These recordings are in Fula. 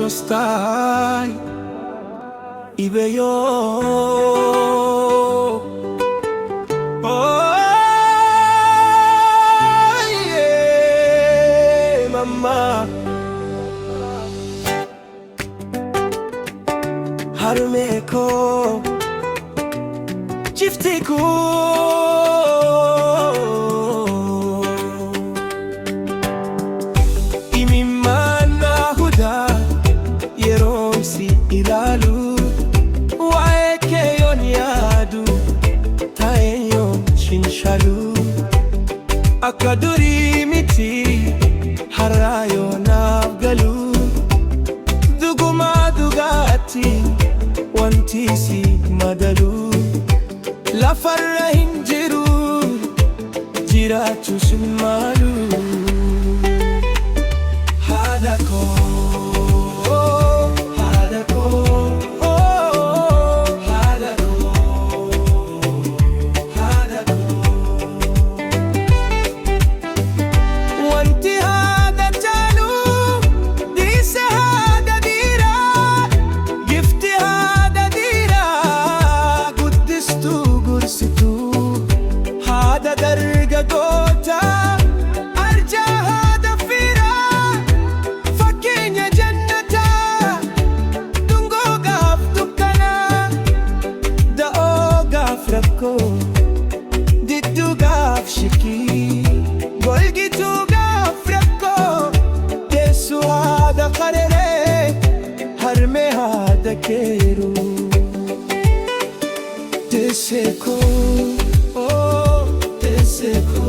no stai ibe yo. Oh yeah, mama. Harume ko chifti ko ilalu waeke yoniadu taeyo shinshalu akaduri miti harayo nafgalu duguma dugati wantisi madalu la farra hinjiru jiratu shimalu hadako diddu gaaf shiki golgitu gaaf rakko deessu haada qarere harme haada keeru deseko oh deseko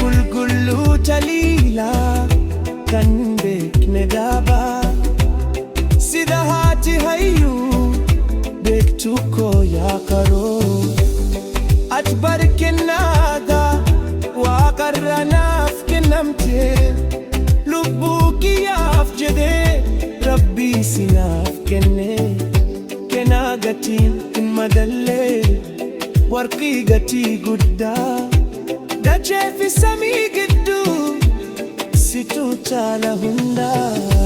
gulgullu talila kan bekne daba sida hati hayu bektu ko ya karo atbar kenada wa qarrana fkenamte lubuki afjede rabbi sinaf kenne kenagati madalle warqi gati gudda dache fi sami giddu situ tala hunda.